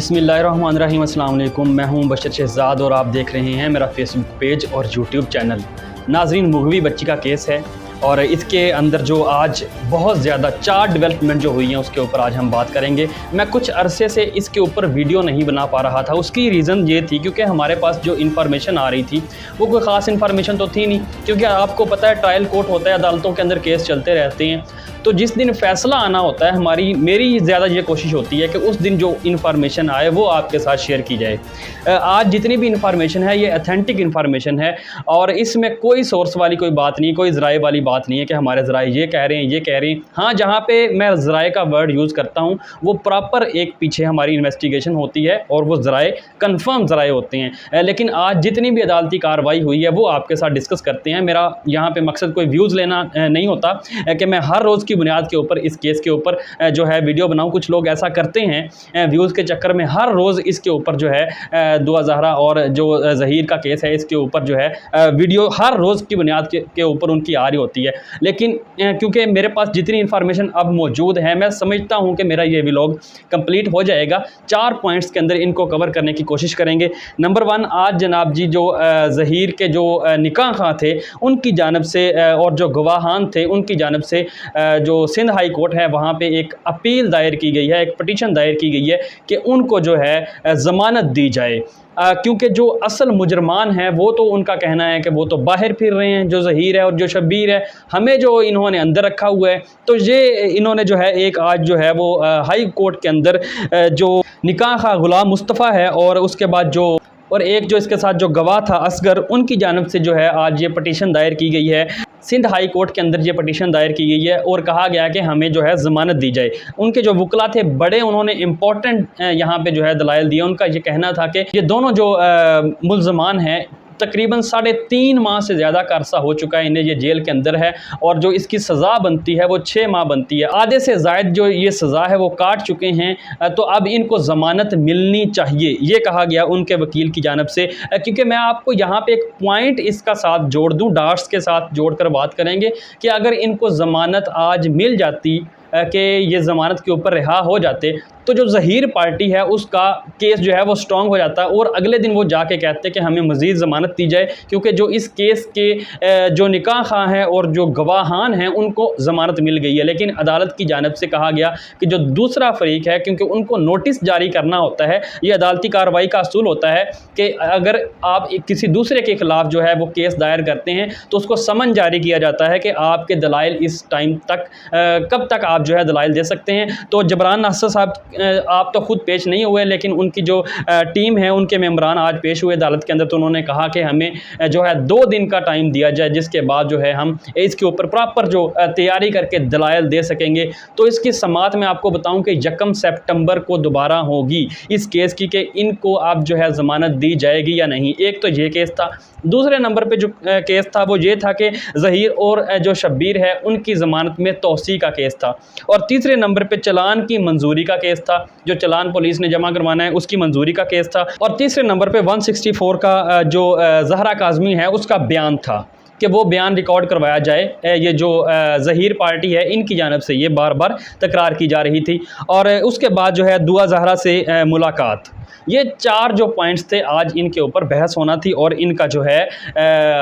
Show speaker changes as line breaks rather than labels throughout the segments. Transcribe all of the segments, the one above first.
बिस्मिल्लाहिर्रहमानिर्रहीम। अस्सलाम वालेकुम। मैं हूं बशर शहजाद और आप देख रहे हैं मेरा फेसबुक पेज और यूट्यूब चैनल। नाजरीन, मुगवी बच्ची का केस है और इसके अंदर जो आज बहुत ज़्यादा 4 डेवलपमेंट जो हुई हैं उसके ऊपर आज हम बात करेंगे। मैं कुछ अरसे से इसके ऊपर वीडियो नहीं बना पा रहा था। उसकी रीज़न ये थी क्योंकि हमारे पास जो इन्फॉर्मेशन आ रही थी वो कोई ख़ास इन्फॉर्मेशन तो थी नहीं, क्योंकि आपको पता है ट्रायल कोर्ट होता है, अदालतों के अंदर केस चलते रहते हैं। तो जिस दिन फ़ैसला आना होता है मेरी ज़्यादा ये कोशिश होती है कि उस दिन जो इन्फॉर्मेशन आए वो आपके साथ शेयर की जाए। आज जितनी भी इन्फॉर्मेशन है ये अथेंटिक इन्फॉर्मेशन है और इसमें कोई सोर्स वाली कोई बात नहीं, कोई ज़राए वाली बात नहीं है कि हमारे ज़राए ये कह रहे हैं ये कह रहे हैं। हाँ, जहाँ पे मैं ज़राए का वर्ड यूज़ करता हूँ वो प्रॉपर एक पीछे हमारी इन्वेस्टिगेशन होती है और वो ज़राए कन्फर्म ज़राए होते हैं। लेकिन आज जितनी भी अदालती कार्रवाई हुई है वो आपके साथ डिस्कस करते हैं। मेरा यहाँ पे मकसद कोई व्यूज़ लेना नहीं होता कि मैं हर रोज़ की बुनियाद के ऊपर इस केस के ऊपर जो है वीडियो बनाऊं। कुछ लोग ऐसा करते हैं, व्यूज़ के चक्कर में हर रोज़ इसके ऊपर जो है दुआ ज़हरा और जो ज़हीर का केस है इसके ऊपर जो है वीडियो हर रोज़ की बुनियाद के ऊपर उनकी आ रही होती है। लेकिन क्योंकि मेरे पास जितनी इन्फॉर्मेशन अब मौजूद है मैं समझता हूं कि मेरा ये व्लॉग कंप्लीट हो जाएगा। 4 पॉइंट्स के अंदर इनको कवर करने की कोशिश करेंगे। नंबर 1, आज जनाब जी जो ज़हीर के जो निकाह खां थे उनकी जानिब से और जो गवाहान थे उनकी जानिब से जो सिंध हाई कोर्ट है वहाँ पे एक अपील दायर की गई है, एक पटिशन दायर की गई है कि उनको जो है ज़मानत दी जाए, क्योंकि जो असल मुजरमान है वो तो उनका कहना है कि वो तो बाहर फिर रहे हैं, जो ज़हीर है और जो शब्बीर है, हमें जो इन्होंने अंदर रखा हुआ है। तो ये इन्होंने जो है एक आज जो है वो हाई कोर्ट के अंदर जो निकाह का गुलाम मुस्तफ़ा है और उसके बाद जो और एक जो इसके साथ जो गवाह था असगर, उनकी जानिब से जो है आज ये पटिशन दायर की गई है। सिंध हाई कोर्ट के अंदर ये पटिशन दायर की गई है और कहा गया कि हमें जो है ज़मानत दी जाए। उनके जो वकला थे बड़े उन्होंने इंपॉर्टेंट यहाँ पे जो है दलाइल दिए। उनका ये कहना था कि ये दोनों जो मुल्ज़मान हैं तकरीबन 3.5 माह से ज़्यादा का अरसा हो चुका है इन्हें ये जेल के अंदर है और जो इसकी सज़ा बनती है वो 6 माह बनती है। आधे से ज़ायद जो ये सज़ा है वो काट चुके हैं, तो अब इनको ज़मानत मिलनी चाहिए, ये कहा गया उनके वकील की जानिब से। क्योंकि मैं आपको यहाँ पे एक पॉइंट इसका साथ जोड़ दूँ, डाट्स के साथ जोड़कर बात करेंगे कि अगर इनको ज़मानत आज मिल जाती कि ये ज़मानत के ऊपर रिहा हो जाते तो जो ज़हीर पार्टी है उसका केस जो है वो स्ट्रॉन्ग हो जाता और अगले दिन वो जाके कहते कि हमें मज़ीद ज़मानत दी जाए, क्योंकि जो इस केस के जो निकाह खां हैं और जो गवाहान हैं उनको ज़मानत मिल गई है। लेकिन अदालत की जानिब से कहा गया कि जो दूसरा फरीक है, क्योंकि उनको नोटिस जारी करना होता है, ये अदालती कार्रवाई का असूल होता है कि अगर आप किसी दूसरे के ख़िलाफ़ जो है वो केस दायर करते हैं तो उसको समन जारी किया जाता है कि आपके दलाइल इस टाइम तक कब तक आप जो है दलाइल दे सकते हैं। तो जबरान नासर साहब आप तो खुद पेश नहीं हुए, लेकिन उनकी जो टीम है उनके मेंबरान आज पेश हुए अदालत के अंदर। तो उन्होंने कहा कि हमें जो है 2 दिन का टाइम दिया जाए, जिसके बाद जो है हम इसके ऊपर प्रॉपर जो तैयारी करके दलाइल दे सकेंगे। तो इसकी समात में आपको बताऊं कि 1 सितंबर को दोबारा होगी इस केस की कि इनको अब जो है ज़मानत दी जाएगी या नहीं। एक तो ये केस था। दूसरे नंबर पे जो केस था वो ये था कि ज़हीर और जो शब्बीर है उनकी ज़मानत में तौसी का केस था। और तीसरे नंबर पे चलान की मंजूरी का केस था, जो चलान पुलिस ने जमा करवाना है उसकी मंजूरी का केस था। और तीसरे नंबर पे 164 का जो ज़हरा काज़मी है उसका बयान था कि वो बयान रिकॉर्ड करवाया जाए। ये जो ज़हीर पार्टी है इनकी जानिब से ये बार बार तकरार की जा रही थी। और उसके बाद जो है दुआ ज़हरा से मुलाकात, ये 4 जो पॉइंट्स थे आज इनके ऊपर बहस होना थी और इनका जो है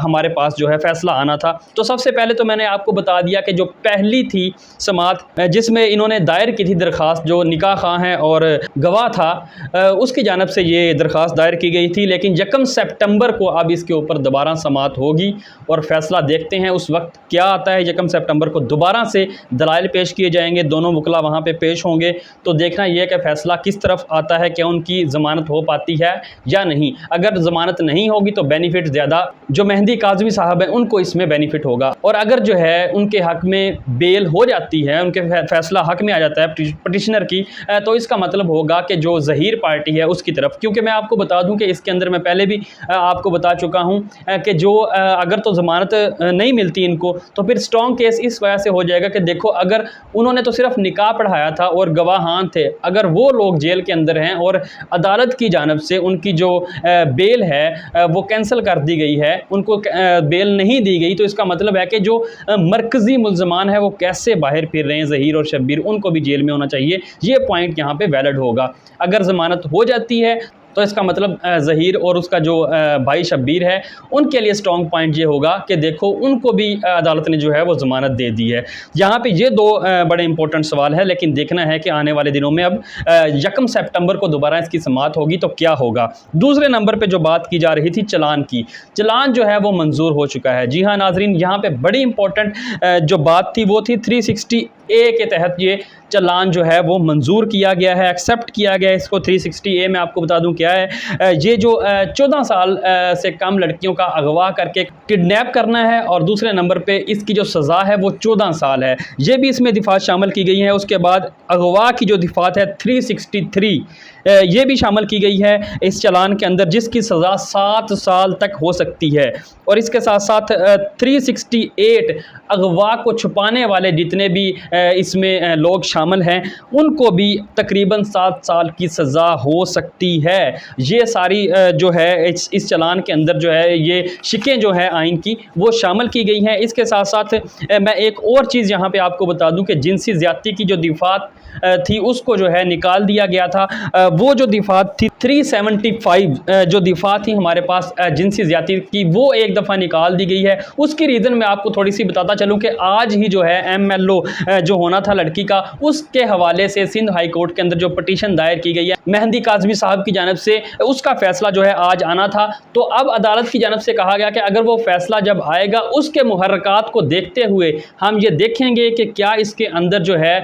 हमारे पास जो है फ़ैसला आना था। तो सबसे पहले तो मैंने आपको बता दिया कि जो पहली थी समात जिसमें इन्होंने दायर की थी दरख्वास्त, जो निकाह खां है और गवाह था उसकी जानिब से ये दरख्वास्त दायर की गई थी। लेकिन 1 सितंबर को अब इसके ऊपर दोबारा समात होगी और फ़ैसला देखते हैं उस वक्त क्या आता है। 1 सितंबर को दोबारा से दलाइल पेश किए जाएंगे, दोनों वकला वहाँ पर पेश होंगे। तो देखना यह कि फ़ैसला किस तरफ आता है, क्या उनकी ज़मानत हो पाती है या नहीं। अगर ज़मानत नहीं होगी तो बेनिफिट ज़्यादा जो मेहंदी काज़मी साहब हैं उनको इसमें बेनिफिट होगा। और अगर जो है उनके हक़ में बेल हो जाती है, उनके फ़ैसला हक़ में आ जाता है पटिशनर की, तो इसका मतलब होगा कि जो ज़हीर पार्टी है उसकी तरफ, क्योंकि मैं आपको बता दूं कि इसके अंदर मैं पहले भी आपको बता चुका हूं कि जो अगर तो ज़मानत नहीं मिलती इनको तो फिर स्ट्रॉन्ग केस इस वजह से हो जाएगा कि देखो अगर उन्होंने तो सिर्फ निकाह पढ़ाया था और गवाहान थे, अगर वो लोग जेल के अंदर हैं और अदालत की जानिब से उनकी जो बेल है वो कैंसिल कर दी गई है, उनको बेल नहीं दी गई, तो इसका मतलब है कि जो मरकज़ी मुल्ज़मान है वो कैसे बाहर फिर रहे हैं ज़हीर और शब्बीर, उनको भी जेल में होना चाहिए। ये पॉइंट यहाँ पे वैलिड होगा। अगर ज़मानत हो जाती है तो इसका मतलब ज़हीर और उसका जो भाई शब्बीर है उनके लिए स्ट्रॉन्ग पॉइंट ये होगा कि देखो उनको भी अदालत ने जो है वो ज़मानत दे दी है। यहाँ पे ये दो बड़े इंपॉर्टेंट सवाल है, लेकिन देखना है कि आने वाले दिनों में अब 1 सितंबर को दोबारा इसकी समाअत होगी तो क्या होगा। दूसरे नंबर पे जो बात की जा रही थी चालान की, चालान जो है वो मंजूर हो चुका है। जी हाँ नाजरीन, यहाँ पे बड़ी इंपॉर्टेंट जो बात थी वो थी 360A के तहत ये चालान जो है वो मंजूर किया गया है, एक्सेप्ट किया गया है इसको। 360A में आपको बता दूं क्या है, ये जो 14 साल से कम लड़कियों का अगवा करके किडनैप करना है, और दूसरे नंबर पे इसकी जो सज़ा है वो 14 साल है, ये भी इसमें दिफात शामिल की गई है। उसके बाद अगवा की जो दिफात है 363 ये भी शामिल की गई है इस चालान के अंदर, जिसकी सज़ा 7 साल तक हो सकती है। और इसके साथ साथ 368 अगवा को छुपाने वाले जितने भी इसमें लोग शामिल हैं उनको भी तकरीबन 7 साल की सज़ा हो सकती है। ये सारी जो है इस चालान के अंदर जो है ये शिकें जो है आइन की वो शामिल की गई हैं। इसके साथ साथ मैं एक और चीज़ यहाँ पे आपको बता दूं कि जिनसी ज़्यादती की जो दिफात थी उसको जो है निकाल दिया गया था। वो जो दिफात थी 375 जो दिफात थी हमारे पास जिनसी ज़्यादती की, वो एक दफ़ा निकाल दी गई है। उसकी रीज़न मैं आपको थोड़ी सी बताता चलूँ कि आज ही जो है MLO जो होना था लड़की का, उसके हवाले से सिंध हाई कोर्ट के अंदर जो पटिशन दायर की गई है मेहंदी काज़मी साहब की जानिब से, उसका फ़ैसला जो है आज आना था। तो अब अदालत की जानिब से कहा गया कि अगर वो फ़ैसला जब आएगा उसके मुहर्रकात को देखते हुए हम ये देखेंगे कि क्या इसके अंदर जो है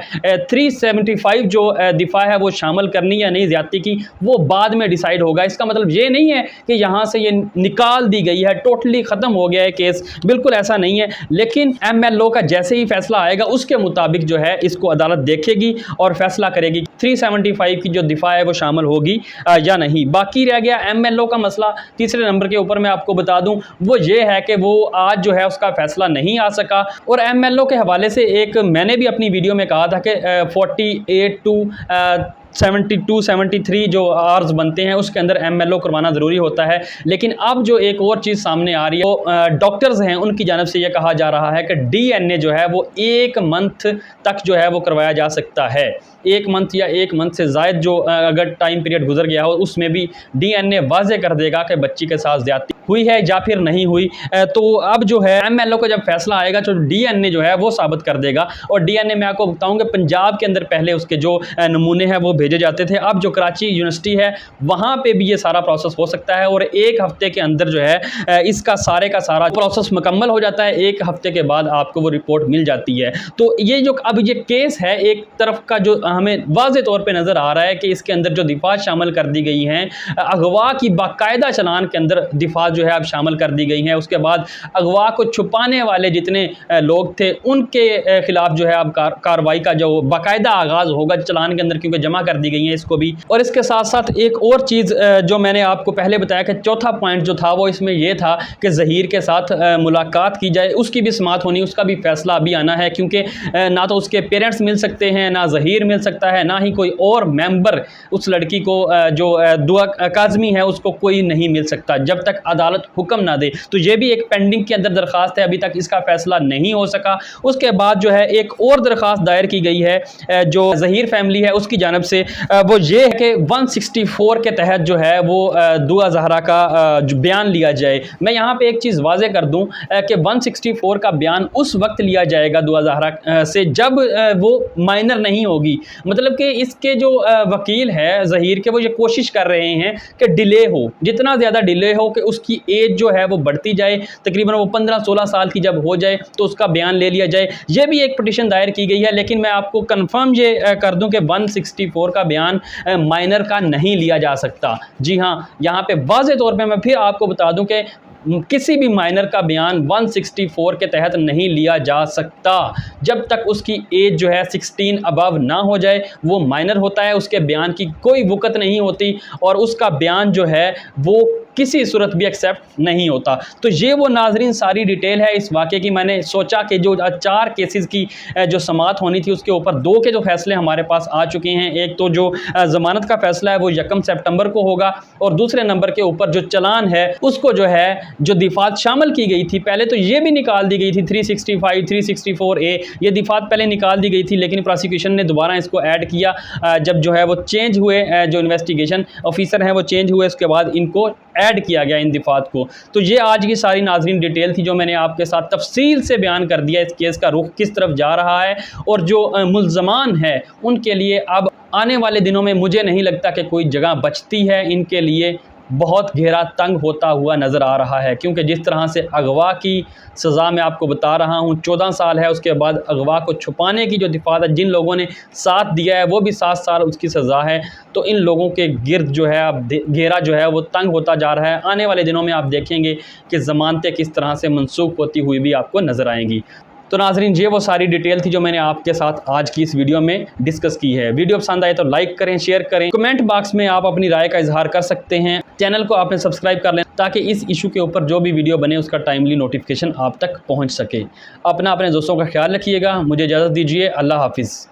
375 जो दिफा है वो शामिल करनी या नहीं ज़्यादती की, वो बाद में डिसाइड होगा। इसका मतलब ये नहीं है कि यहाँ से ये निकाल दी गई है, टोटली ख़त्म हो गया है केस, बिल्कुल ऐसा नहीं है। लेकिन MLO का जैसे ही फैसला आएगा उसके मुताबिक जो है इसको अदालत देखेगी और फैसला करेगी 375 की जो दिफा है वो शामिल होगी या नहीं। बाकी रह गया MLO का मसला। तीसरे नंबर के ऊपर मैं आपको बता दूं वो ये है कि वो आज जो है उसका फैसला नहीं आ सका। और MLO के हवाले से एक मैंने भी अपनी वीडियो में कहा था कि 48 to 72-73 जो आवर्स बनते हैं उसके अंदर MLO करवाना ज़रूरी होता है। लेकिन अब जो एक और चीज़ सामने आ रही है वो डॉक्टर्स हैं उनकी जानिब से ये कहा जा रहा है कि DNA जो है वो 1 मंथ तक जो है वो करवाया जा सकता है। 1 मंथ या 1 मंथ से ज़ायद जो अगर टाइम पीरियड गुजर गया हो उसमें भी DNA वाज़े कर देगा कि बच्ची के साथ ज़्यादती हुई है या फिर नहीं हुई। तो अब जो है MLO का जब फैसला आएगा तो DNA जो है वो साबित कर देगा। और DNA मैं आपको बताऊँ कि पंजाब के अंदर पहले उसके जो नमूने हैं वो भेजे जाते थे, अब जो कराची यूनिवर्सिटी है वहाँ पे भी ये सारा प्रोसेस हो सकता है और 1 हफ्ते के अंदर जो है इसका सारे का सारा प्रोसेस मुकम्मल हो जाता है। 1 हफ्ते के बाद आपको वो रिपोर्ट मिल जाती है। तो ये जो अब ये केस है एक तरफ का जो हमें वाज़े तौर पे नज़र आ रहा है कि इसके अंदर जो दिफात शामिल कर दी गई हैं, अगवा की बाकायदा चालान के अंदर दिफात जो है अब शामिल कर दी गई हैं। उसके बाद अगवा को छुपाने वाले जितने लोग थे उनके ख़िलाफ़ जो है अब कार्रवाई का जो बाकायदा आगाज़ होगा चालान के अंदर, क्योंकि जमा कर दी गई हैं इसको भी। और इसके साथ साथ एक और चीज़ जो मैंने आपको पहले बताया कि चौथा पॉइंट जो था वो इसमें यह था कि ज़हीर के साथ मुलाकात की जाए, उसकी भी समाअत होनी, उसका भी फैसला अभी आना है। क्योंकि ना तो उसके पेरेंट्स मिल सकते हैं, ना ज़हीर मिल सकता है, ना ही कोई और मेंबर उस लड़की को जो दुआ काज़मी है उसको कोई नहीं मिल सकता जब तक अदालत हुक्म ना दे। तो ये भी एक पेंडिंग के अंदर दरख्वास्त है, अभी तक इसका फैसला नहीं हो सका। उसके बाद जो है एक और दरख्वास्त दायर की गई है जो ज़हीर फैमिली है उसकी जानिब से, वो ये है कि 164 के तहत जो है वो दुआ ज़हरा का जो बयान लिया जाए। मैं यहाँ पे एक चीज़ वाज़े कर दूँ कि 164 का बयान उस वक्त लिया जाएगा दुआ ज़हरा से जब वो माइनर नहीं होगी। मतलब कि इसके जो वकील है ज़हीर के, वो ये कोशिश कर रहे हैं कि डिले हो, जितना ज़्यादा डिले हो कि उसकी एज जो है वो बढ़ती जाए, तकरीबन वो 15-16 साल की जब हो जाए तो उसका बयान ले लिया जाए। ये भी एक पटिशन दायर की गई है। लेकिन मैं आपको कन्फर्म ये कर दूं कि 164 का बयान माइनर का नहीं लिया जा सकता। जी हाँ, यहाँ पे वाज़े तौर पे मैं फिर आपको बता दूं कि किसी भी माइनर का बयान 164 के तहत नहीं लिया जा सकता जब तक उसकी एज जो है 16 अबव ना हो जाए। वो माइनर होता है, उसके बयान की कोई वक़्त नहीं होती और उसका बयान जो है वो किसी सूरत भी एक्सेप्ट नहीं होता। तो ये वो नाजरीन सारी डिटेल है इस वाक़े की। मैंने सोचा कि जो 4 केसेस की जो समाअत होनी थी उसके ऊपर 2 के जो फैसले हमारे पास आ चुके हैं। एक तो जो ज़मानत का फैसला है वो 1 सितंबर को होगा, और दूसरे नंबर के ऊपर जो चलान है उसको जो है जो दिफात शामिल की गई थी, पहले तो ये भी निकाल दी गई थी 365 364A, ये दिफात पहले निकाल दी गई थी, लेकिन प्रोसिक्यूशन ने दोबारा इसको ऐड किया जब जो है वो चेंज हुए, जो इन्वेस्टिगेशन ऑफिसर हैं वो चेंज हुए, उसके बाद इनको ऐड किया गया इन दिफात को। तो ये आज की सारी नाजरीन डिटेल थी जो मैंने आपके साथ तफसील से बयान कर दिया, इस केस का रुख किस तरफ जा रहा है, और जो मुल्ज़मान है उनके लिए अब आने वाले दिनों में मुझे नहीं लगता कि कोई जगह बचती है, इनके लिए बहुत गहरा तंग होता हुआ नज़र आ रहा है। क्योंकि जिस तरह से अगवा की सज़ा मैं आपको बता रहा हूँ 14 साल है, उसके बाद अगवा को छुपाने की जो दिफात है, जिन लोगों ने साथ दिया है वो भी 7 साल उसकी सज़ा है। तो इन लोगों के गिर्द जो है अब घेरा जो है वो तंग होता जा रहा है। आने वाले दिनों में आप देखेंगे कि ज़मानतें किस तरह से मनसूख होती हुई भी आपको नज़र आएंगी। तो नाज़रीन ये वो सारी डिटेल थी जो मैंने आपके साथ आज की इस वीडियो में डिस्कस की है। वीडियो पसंद आए तो लाइक करें, शेयर करें, कमेंट बॉक्स में आप अपनी राय का इजहार कर सकते हैं। चैनल को आपने सब्सक्राइब कर लें ताकि इस इशू के ऊपर जो भी वीडियो बने उसका टाइमली नोटिफिकेशन आप तक पहुंच सके। अपने दोस्तों का ख्याल रखिएगा। मुझे इजाज़त दीजिए। अल्लाह हाफिज़।